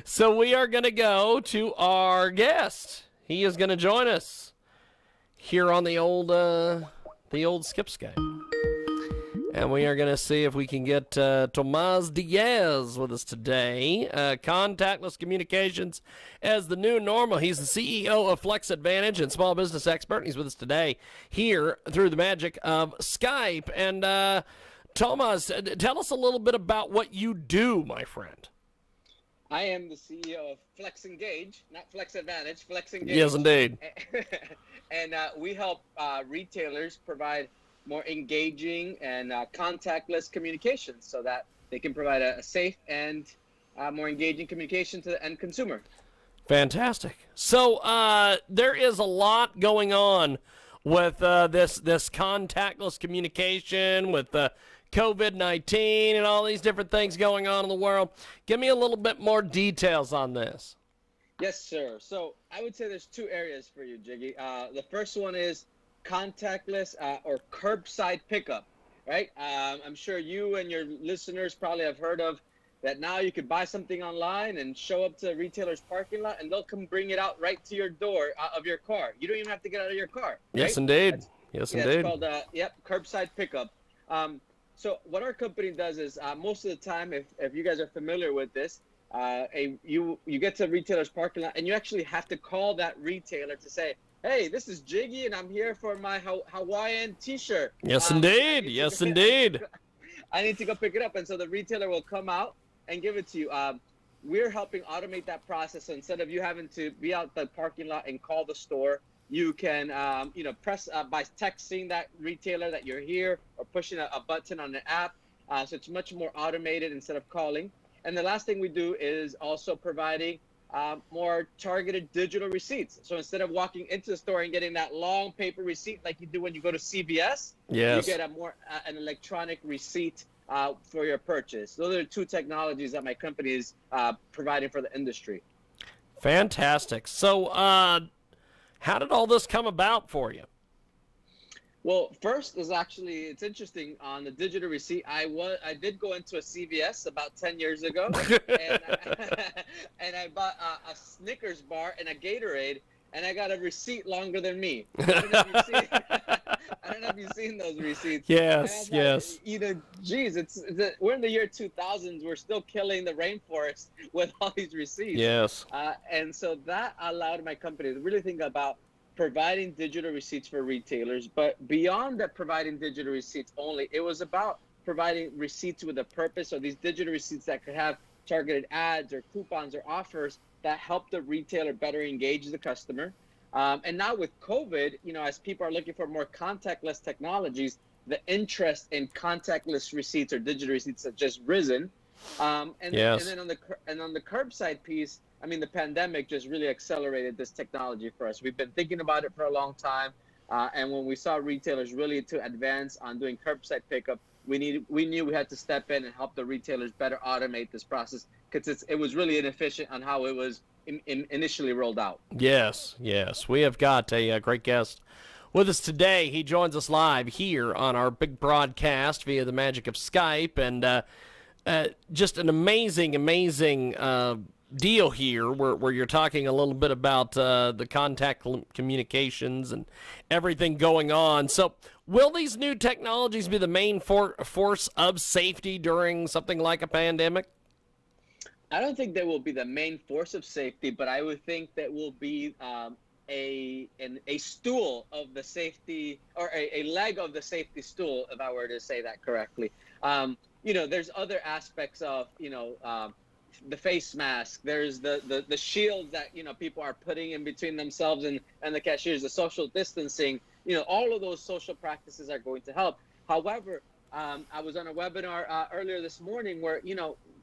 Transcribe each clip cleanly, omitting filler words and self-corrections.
So we are going to go to our guest. He is going to join us here on the old Skip Skype. And we are going to see if we can get Tomas Diaz with us today. Contactless communications as the new normal. He's the CEO of flexEngage and small business expert. He's with us today here through the magic of Skype. And Tomas, tell us a little bit about what you do, my friend. I am the CEO of flexEngage, not flexEngage, flexEngage. Yes, indeed. And we help retailers provide more engaging and contactless communications so that they can provide a safe and more engaging communication to the end consumer. Fantastic. So there is a lot going on with this contactless communication, with COVID-19 and all these different things going on in the world. Give me a little bit more details on this. Yes, sir. So I would say there's two areas for you, Jiggy. The first one is contactless or curbside pickup, right? I'm sure you and your listeners probably have heard of that. Now you could buy something online and show up to a retailer's parking lot and they'll come bring it out right to your door of your car. You don't even have to get out of your car. Right? Yes, indeed. It's Indeed. called curbside pickup. So what our company does is most of the time, if you guys are familiar with this, you get to a retailer's parking lot and you actually have to call that retailer to say, hey, this is Jiggy and I'm here for my Hawaiian t-shirt. Yes, indeed. Yes, indeed. I need to go pick it up. And so the retailer will come out and give it to you. We're helping automate that process. So instead of you having to be out the parking lot and call the store, you can, press by texting that retailer that you're here or pushing a button on the app. So it's much more automated instead of calling. And the last thing we do is also providing more targeted digital receipts. So instead of walking into the store and getting that long paper receipt like you do when you go to CVS, yes, you get an electronic receipt for your purchase. Those are two technologies that my company is providing for the industry. Fantastic. So how did all this come about for you? Well, first is actually, it's interesting on the digital receipt. I did go into a CVS about 10 years ago and I bought a Snickers bar and a Gatorade and I got a receipt longer than me. I don't know if you've seen those receipts. Yes, yes. Geez, we're in the year 2000s. We're still killing the rainforest with all these receipts. Yes. And so that allowed my company to really think about providing digital receipts for retailers. But beyond that, providing digital receipts only, it was about providing receipts with a purpose, or these digital receipts that could have targeted ads or coupons or offers that help the retailer better engage the customer. And now with COVID, as people are looking for more contactless technologies, the interest in contactless receipts or digital receipts has just risen. Yes. And then on the curbside piece, I mean, the pandemic just really accelerated this technology for us. We've been thinking about it for a long time. And when we saw retailers really to advance on doing curbside pickup, we knew we had to step in and help the retailers better automate this process because it was really inefficient on how it was initially rolled out. Yes, yes. We have got a great guest with us today. He joins us live here on our big broadcast via the magic of Skype. And just an amazing deal here where you're talking a little bit about the contact communications and everything going on. So will these new technologies be the main force of safety during something like a pandemic? I don't think they will be the main force of safety, but I would think that will be a stool of the safety, or a leg of the safety stool, if I were to say that correctly. There's other aspects of, the face mask. There's the shields that, people are putting in between themselves and the cashiers, the social distancing, all of those social practices are going to help. However, I was on a webinar earlier this morning where,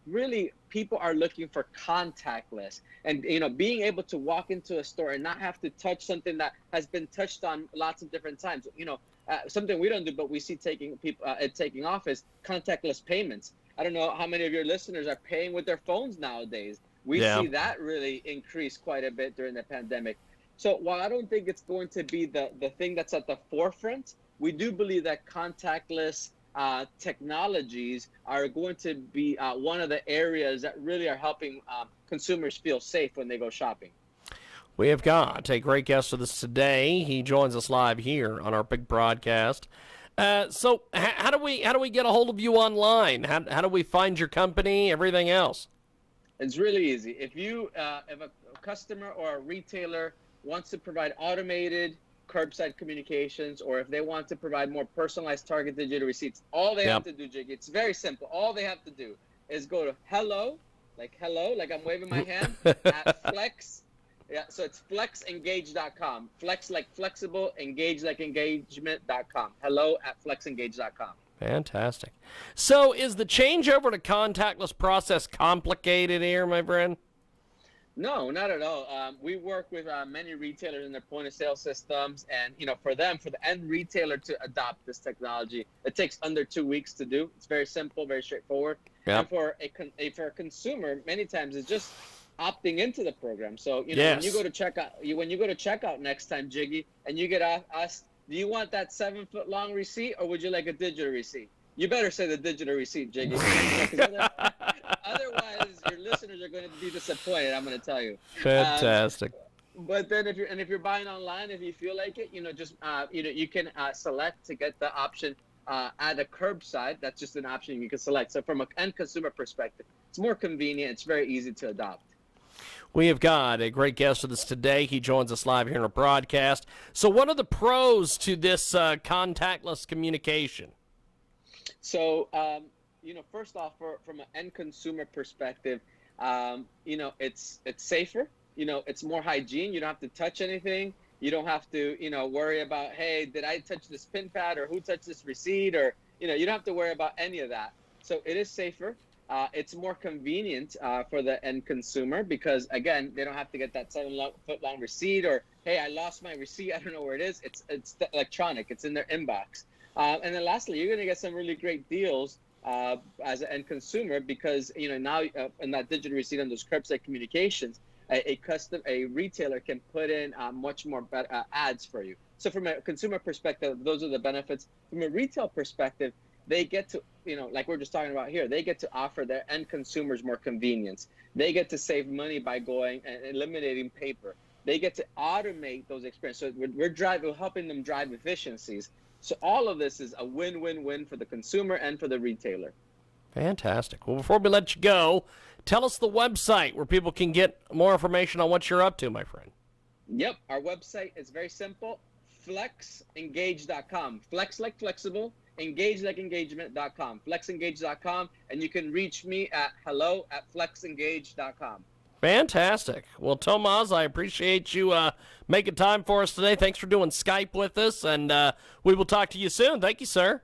really people are looking for contactless and, being able to walk into a store and not have to touch something that has been touched on lots of different times. Something we don't do, but we see taking off is contactless payments. I don't know how many of your listeners are paying with their phones nowadays. We see that really increase quite a bit during the pandemic. So while I don't think it's going to be the thing that's at the forefront, we do believe that contactless technologies are going to be one of the areas that really are helping consumers feel safe when they go shopping. We have got a great guest with us today. He joins us live here on our big broadcast. So how do we get a hold of you online? How do we find your company, everything else? It's really easy. If a customer or a retailer wants to provide automated curbside communications, or if they want to provide more personalized targeted digital receipts, all they have to do, Jiggy, it's very simple. All they have to do is go to hello, like I'm waving my hand, at flex. Yeah, so it's flexengage.com. Flex like flexible, engage like engagement.com. Hello at flexengage.com. Fantastic. So is the change over to contactless process complicated here, my friend? No, not at all. We work with many retailers in their point of sale systems, and for the end retailer to adopt this technology, it takes under 2 weeks to do. It's very simple, very straightforward. Yep. And for a consumer, many times it's just opting into the program. So yes. when you go to checkout next time, Jiggy, and you get asked, do you want that 7-foot long receipt or would you like a digital receipt? You better say the digital receipt, Jiggy. Otherwise, your listeners are going to be disappointed. I'm going to tell you. Fantastic. But then if you're buying online, if you feel like it, you can select to get the option at a curbside. That's just an option you can select. So from an end consumer perspective, it's more convenient. It's very easy to adopt. We have got a great guest with us today. He joins us live here in our broadcast. So what are the pros to this contactless communication? So, first off, from an end consumer perspective, it's safer. It's more hygiene. You don't have to touch anything. You don't have to, worry about, hey, did I touch this pin pad or who touched this receipt? Or, you don't have to worry about any of that. So it is safer. It's more convenient for the end consumer because, again, they don't have to get that 7-foot long receipt or, hey, I lost my receipt. I don't know where it is. It's electronic. It's in their inbox. And then lastly, you're going to get some really great deals as an end consumer because, now in that digital receipt and those curbside communications, a retailer can put in much more ads for you. So from a consumer perspective, those are the benefits. From a retail perspective, they get to, like we're just talking about here, they get to offer their end consumers more convenience. They get to save money by going and eliminating paper. They get to automate those experiences. So we're helping them drive efficiencies. So all of this is a win-win-win for the consumer and for the retailer. Fantastic. Well, before we let you go, tell us the website where people can get more information on what you're up to, my friend. Yep. Our website is very simple, flexengage.com. Flex like flexible, engage like engagement.com. Flexengage.com. And you can reach me at hello@flexengage.com. Fantastic. Well, Tomas, I appreciate you making time for us today. Thanks for doing Skype with us, and we will talk to you soon. Thank you, sir.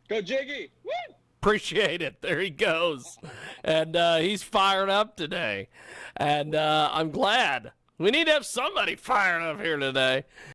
Go Jiggy. Woo! Appreciate it. There he goes. And he's fired up today. And I'm glad. We need to have somebody fired up here today.